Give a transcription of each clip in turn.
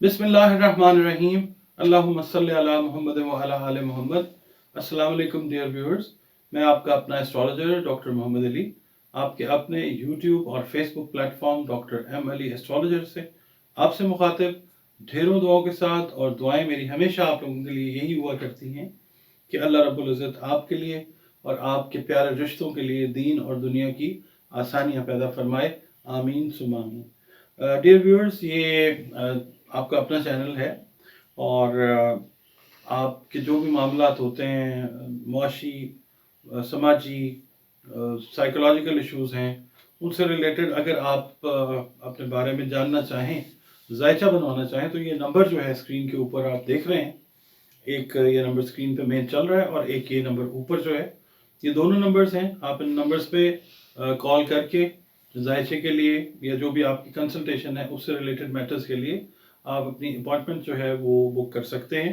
बिस्मिल्लाहिर्रहमानिर्रहीम। अल्लाहुम्मा सल्ली अला मुहम्मद व अला आले मोहम्मद। अस्सलाम वालेकुम डियर व्यूअर्स, मैं आपका अपना एस्ट्रोलॉजर डॉक्टर मोहम्मद अली, आपके अपने यूट्यूब और Facebook platform doctor M Ali astrologer से आपसे मुखातिब ढेरों दुआओं के साथ। और दुआएं मेरी हमेशा आप लोगों के लिए यही हुआ करती हैं कि अल्लाह रब्बुल इज़्ज़त आपके लिए और आपके प्यारे रिश्तों के लिए दीन और दुनिया की आसानियाँ पैदा फरमाए। आमीन सुम्मा आमीन। डियर व्यूअर्स, ये आपका अपना चैनल है और आपके जो भी मामलात होते हैं, मुआशी, समाजी, साइकोलॉजिकल इश्यूज़ हैं, उनसे रिलेटेड अगर आप अपने बारे में जानना चाहें, जायचा बनवाना चाहें, तो ये नंबर जो है स्क्रीन के ऊपर आप देख रहे हैं, एक ये नंबर स्क्रीन पे मेन चल रहा है और एक ये नंबर ऊपर जो है, ये दोनों नंबर्स हैं। आप इन नंबर्स पे कॉल करके जायचे के लिए या जो भी आपकी कंसल्टेशन है उससे रिलेटेड मैटर्स के लिए आप अपनी अपॉइंटमेंट जो है वो बुक कर सकते हैं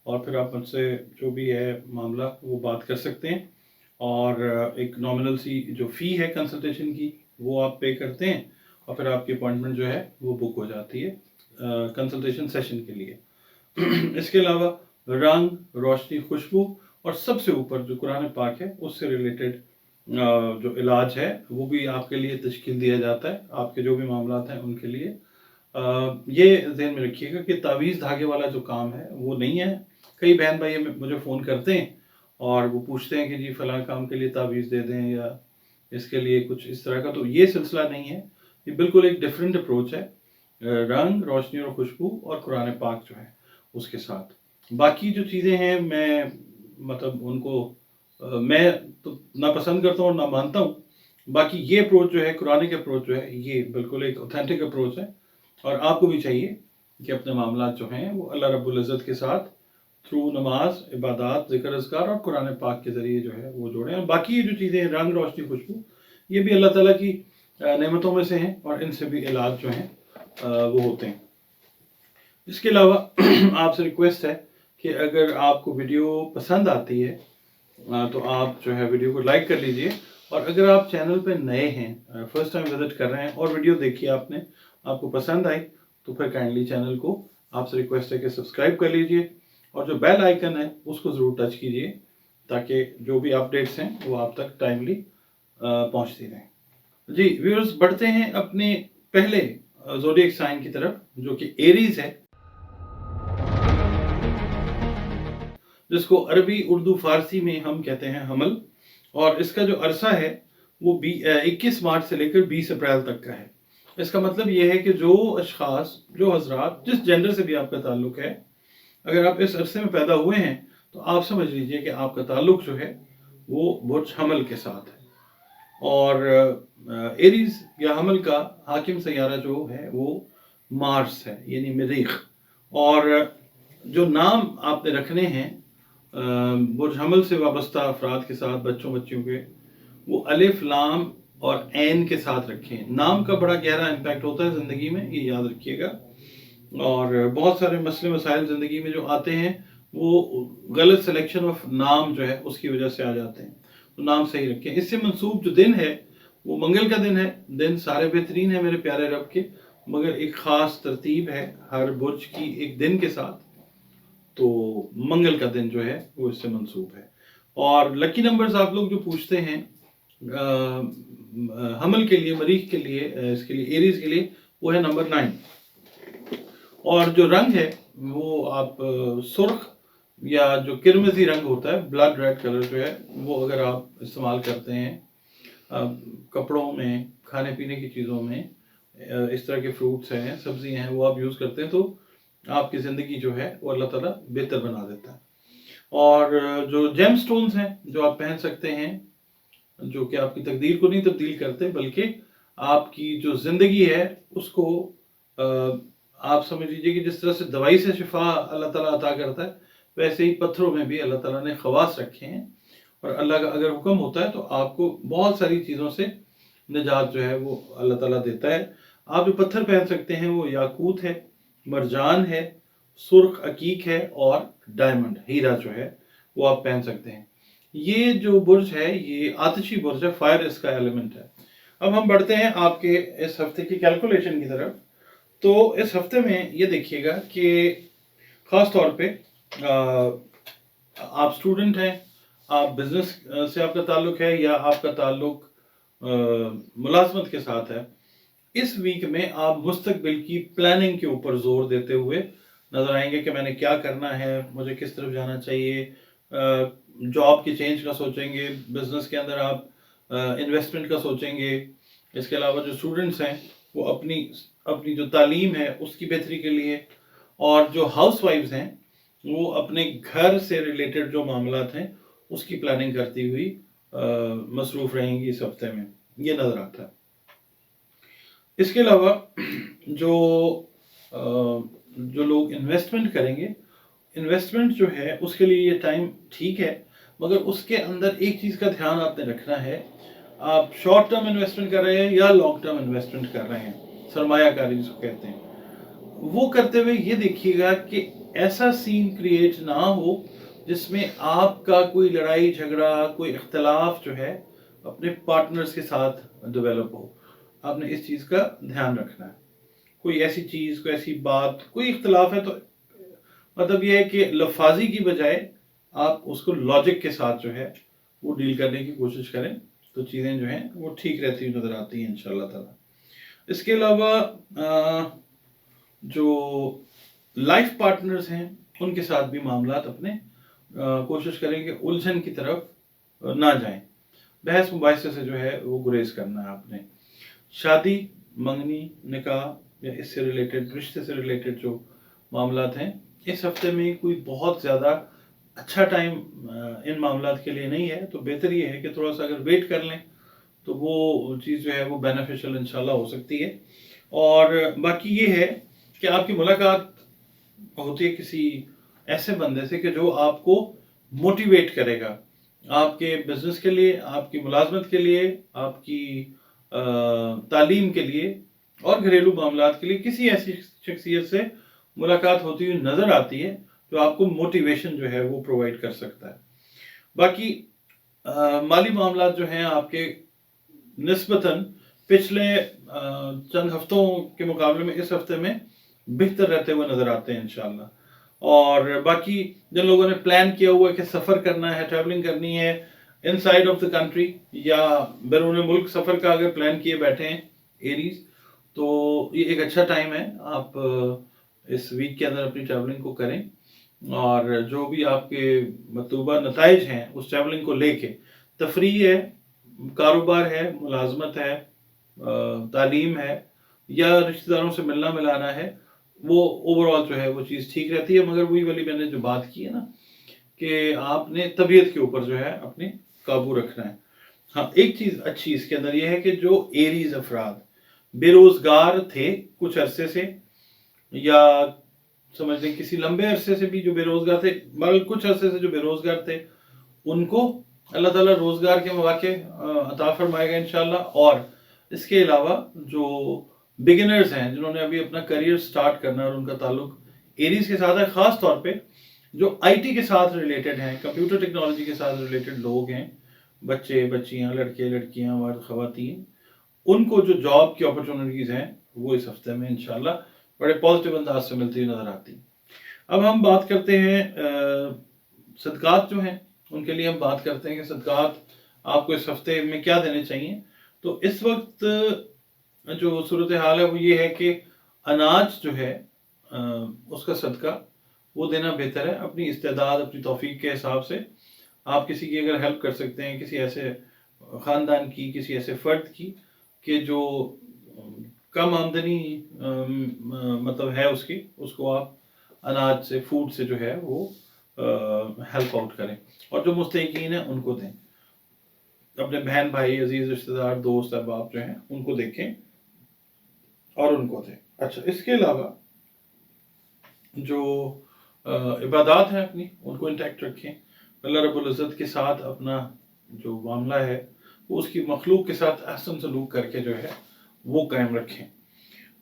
और फिर आप मुझसे जो भी है मामला वो बात कर सकते हैं। और एक नॉमिनल सी जो फ़ी है कंसल्टेशन की वो आप पे करते हैं और फिर आपकी अपॉइंटमेंट जो है वो बुक हो जाती है कंसल्टेशन सेशन के लिए। इसके अलावा रंग, रोशनी, खुशबू और सबसे ऊपर जो कुरान पाक है उससे रिलेटेड जो इलाज है वो भी आपके लिए तश्कील दिया जाता है, आपके जो भी मामलात हैं उनके लिए। ये ध्यान में रखिएगा कि तावीज़ धागे वाला जो काम है वो नहीं है। कई बहन भाई मुझे फ़ोन करते हैं और वो पूछते हैं कि जी फ़लाँ काम के लिए तावीज़ दे दें या इसके लिए कुछ इस तरह का, तो ये सिलसिला नहीं है। ये बिल्कुल एक डिफरेंट अप्रोच है, रंग, रोशनी और खुशबू और कुरान पाक जो है उसके साथ। बाकी जो चीज़ें हैं मैं मतलब उनको मैं तो ना पसंद करता हूँ और ना मानता हूँ। बाकी ये अप्रोच जो है, कुरानिक अप्रोच जो है, ये बिल्कुल एक ऑथेंटिक अप्रोच है और आपको भी चाहिए कि अपने मामलात जो हैं वो अल्लाह रब्बुल इज़्ज़त के साथ थ्रू नमाज, इबादत, ज़िक्र अज़कार और कुरान पाक के ज़रिए जो है वो जोड़ें। और बाकी ये जो चीज़ें हैं, रंग, रोशनी, खुशबू, ये भी अल्लाह ताला की नेमतों में से हैं और इनसे भी इलाज जो हैं वो होते हैं। इसके अलावा आपसे रिक्वेस्ट है कि अगर आपको वीडियो पसंद आती है तो आप जो है वीडियो को लाइक कर लीजिए। और अगर आप चैनल पे नए हैं, फर्स्ट टाइम विजिट कर रहे हैं और वीडियो देखी आपने, आपको पसंद आई, तो फिर काइंडली चैनल को आपसे रिक्वेस्ट है कि सब्सक्राइब कर लीजिए और जो बेल आइकन है उसको ज़रूर टच कीजिए ताकि जो भी अपडेट्स हैं वो आप तक टाइमली पहुंचती रहें। जी व्यूअर्स, बढ़ते हैं अपने पहले ज़ोडिएक साइन की तरफ जो कि एरीज है, जिसको अरबी, उर्दू, फारसी में हम कहते हैं हमल। और इसका जो अरसा है वो 21 मार्च से लेकर 20 अप्रैल तक का है। इसका मतलब ये है कि जो अशखास, जो हजरात, जिस जेंडर से भी आपका ताल्लुक है, अगर आप इस अरसे में पैदा हुए हैं तो आप समझ लीजिए कि आपका ताल्लुक जो है वो बुर्ज हमल के साथ है। और एरीज या हमल का हाकिम सैयारा जो है वो मार्स है, यानी मरीख। और जो नाम आपने रखने हैं बुर्ज हमल से वाबस्ता अफराद के साथ, बच्चों बच्चियों के, वो अलिफ, लाम और ऐन के साथ रखें। नाम का बड़ा गहरा इम्पैक्ट होता है ज़िंदगी में, ये याद रखिएगा। और बहुत सारे मसले मसाइल ज़िंदगी में जो आते हैं वो गलत सिलेक्शन ऑफ नाम जो है उसकी वजह से आ जाते हैं, तो नाम सही रखें। इससे मंसूब जो दिन है वो मंगल का दिन है। दिन सारे बेहतरीन है मेरे प्यारे रब के, मगर एक ख़ास तरतीब है हर बुर्ज की एक दिन के साथ, तो मंगल का दिन जो है वो इससे मंसूब है। और लकी नंबर्स आप लोग जो पूछते हैं हमल के लिए, मरीख के लिए, इसके लिए, एरीज के लिए, वो है नंबर 9। और जो रंग है वो आप सुर्ख या जो किरमजी रंग होता है, ब्लड रेड कलर जो है, वो अगर आप इस्तेमाल करते हैं कपड़ों में, खाने पीने की चीज़ों में, इस तरह के फ्रूट्स हैं, सब्जियां हैं, वो आप यूज़ करते हैं तो आपकी ज़िंदगी जो है वो अल्लाह ताला बेहतर बना देता है। और जो जेम स्टोन्स हैं जो आप पहन सकते हैं, जो कि आपकी तकदीर को नहीं तब्दील करते बल्कि आपकी जो ज़िंदगी है उसको आप समझ लीजिए कि जिस तरह से दवाई से शिफा अल्लाह ताला अता करता है, वैसे ही पत्थरों में भी अल्लाह ताला ने खवास रखे हैं। और अल्लाह का अगर हुक्म होता है तो आपको बहुत सारी चीज़ों से निजात जो है वो अल्लाह ताला देता है। आप जो पत्थर पहन सकते हैं वो याकूत है, मरजान है, सुर्ख अकीक है और डायमंड, हीरा जो है वो आप पहन सकते हैं। ये जो बुर्ज है ये आतिशी बुर्ज है, फायर इसका एलिमेंट है। अब हम बढ़ते हैं आपके इस हफ्ते की कैलकुलेशन की तरफ। तो इस हफ्ते में ये देखिएगा कि ख़ास तौर पे आप स्टूडेंट हैं, आप बिजनेस से आपका ताल्लुक है या आपका ताल्लुक मुलाजमत के साथ है, इस वीक में आप मुस्तकबिल की प्लानिंग के ऊपर जोर देते हुए नजर आएंगे कि मैंने क्या करना है, मुझे किस तरफ जाना चाहिए, जॉब की चेंज का सोचेंगे, बिजनेस के अंदर आप इन्वेस्टमेंट का सोचेंगे। इसके अलावा जो स्टूडेंट्स हैं वो अपनी अपनी जो तालीम है उसकी बेहतरी के लिए, और जो हाउस वाइफ्स हैं वो अपने घर से रिलेटेड जो मामलात हैं उसकी प्लानिंग करती हुई मसरूफ रहेंगी इस हफ्ते में, ये नज़र आता है। इसके अलावा जो जो लोग इन्वेस्टमेंट करेंगे, इन्वेस्टमेंट जो है उसके लिए ये टाइम ठीक है, मगर उसके अंदर एक चीज़ का ध्यान आपने रखना है, आप शॉर्ट टर्म इन्वेस्टमेंट कर रहे हैं या लॉन्ग टर्म इन्वेस्टमेंट कर रहे हैं, सरमायाकारी जिसको कहते हैं, वो करते हुए ये देखिएगा कि ऐसा सीन क्रिएट ना हो जिसमें आपका कोई लड़ाई झगड़ा, कोई इख्तलाफ जो है अपने पार्टनर्स के साथ डेवलप हो। आपने इस चीज़ का ध्यान रखना है। कोई ऐसी चीज़, कोई ऐसी बात, कोई इख्तलाफ है तो मतलब ये है कि लफाजी की बजाय आप उसको लॉजिक के साथ जो है वो डील करने की कोशिश करें, तो चीज़ें जो हैं वो ठीक रहती हुई नज़र आती हैं इंशाल्लाह ताला। इसके अलावा जो लाइफ पार्टनर्स हैं उनके साथ भी मामलात अपने कोशिश करें कि उलझन की तरफ ना जाएं, बहस मुबाहिसे से जो है वो गुरेज करना है आपने। शादी, मंगनी, निकाह या इससे रिलेटेड, रिश्ते से रिलेटेड जो मामलात हैं, इस हफ्ते में कोई बहुत ज़्यादा अच्छा टाइम इन मामलात के लिए नहीं है, तो बेहतर ये है कि थोड़ा सा अगर वेट कर लें तो वो चीज़ जो है वो बेनिफिशियल इंशाल्लाह हो सकती है। और बाकी ये है कि आपकी मुलाकात होती है किसी ऐसे बंदे से कि जो आपको मोटिवेट करेगा, आपके बिजनेस के लिए, आपकी मुलाजमत के लिए, आपकी तालीम के लिए और घरेलू मामलात के लिए किसी ऐसी शख्सियत से मुलाकात होती हुई नज़र आती है जो आपको मोटिवेशन जो है वो प्रोवाइड कर सकता है। बाकी माली मामलात जो हैं आपके निस्बतन पिछले चंद हफ्तों के मुकाबले में इस हफ्ते में बेहतर रहते हुए नज़र आते हैं इंशाल्लाह। और बाकी जिन लोगों ने प्लान किया हुआ है कि सफ़र करना है, ट्रैवलिंग करनी है इनसाइड ऑफ द कंट्री या बैरून मुल्क सफ़र का अगर प्लान किए बैठे हैं एरीज, तो ये एक अच्छा टाइम है, आप इस वीक के अंदर अपनी ट्रैवलिंग को करें और जो भी आपके मतलूबा नताइज हैं उस ट्रैवलिंग को लेके, तफरीह है, कारोबार है, मुलाजमत है, तालीम है या रिश्तेदारों से मिलना मिलाना है, वो ओवरऑल जो है वो चीज़ ठीक रहती है। मगर वही वाली मैंने जो बात की है ना कि आपने तबीयत के ऊपर जो है अपने काबू रखना है। हाँ, एक चीज़ अच्छी इसके अंदर ये है कि जो एरीज अफराद बेरोजगार थे कुछ अरसे से, या समझ लें किसी लंबे अरसे से भी जो बेरोजगार थे, मगर कुछ अरसे से जो बेरोजगार थे, उनको अल्लाह ताला रोजगार के मौके अता फरमाएगा इंशाल्लाह। और इसके अलावा जो बिगिनर्स हैं जिन्होंने अभी अपना करियर स्टार्ट करना है और उनका ताल्लुक एरीज के साथ है, खास तौर पे जो आईटी के साथ रिलेटेड हैं, कंप्यूटर टेक्नोलॉजी के साथ रिलेटेड लोग हैं, बच्चे बच्चियां, लड़के लड़कियां, मर्द खवातीन, उनको जो जॉब की अपॉर्चुनिटीज हैं वो इस हफ्ते में इंशाल्लाह बड़े पॉजिटिव अंदाज से मिलती हुई नजर आती। अब हम बात करते हैं सदकात जो हैं उनके लिए, हम बात करते हैं कि सदकात आपको इस हफ्ते में क्या देने चाहिए। तो इस वक्त जो सूरत हाल है वो ये है कि अनाज जो है उसका सदका वो देना बेहतर है, अपनी इस्तेदाद, अपनी तौफीक के हिसाब से। आप किसी की अगर हेल्प कर सकते हैं, किसी ऐसे ख़ानदान की, किसी ऐसे फ़र्द की कि जो कम आमदनी मतलब है उसकी, उसको आप अनाज से, फूड से जो है वो हेल्प आउट करें, और जो मुस्तहिकीन हैं उनको दें, अपने बहन भाई, अजीज रिश्तेदार, दोस्त अहबाब जो हैं उनको देखें और उनको दें। अच्छा, इसके अलावा जो इबादत हैं अपनी, उनको इंटैक्ट रखें, अल्लाह रब्बुल इज़्ज़त के साथ अपना जो मामला है वो उसकी मखलूक के साथ अहसन सलूक करके जो है वो कायम रखें।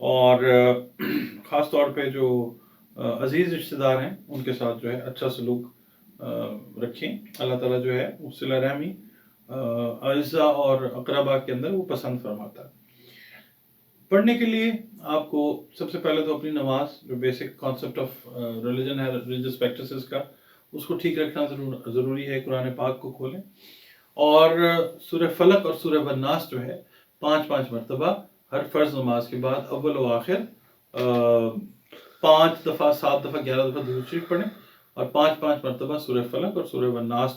और ख़ास तौर पे जो अजीज़ रिश्तेदार हैं उनके साथ जो है अच्छा सलूक रखें। अल्लाह ताला जो है वो सिला रहमी अज़्ज़ा और अक़रबा के अंदर वो पसंद फरमाता है। پڑھنے کے لیے آپ کو سب سے پہلے تو اپنی نماز جو بیسک کانسیپٹ آف ریلیجن ہے، ریلیجس پریکٹسز کا، اس کو ٹھیک رکھنا ضروری ہے۔ قرآن پاک کو کھولیں اور سورہ فلق اور سورہ والناس جو ہے 5 مرتبہ ہر فرض نماز کے بعد اول و آخر 5 دفعہ 7 دفعہ 11 دفعہ درود شریف پڑھیں، اور 5 مرتبہ سورہ فلق اور سورہ والناس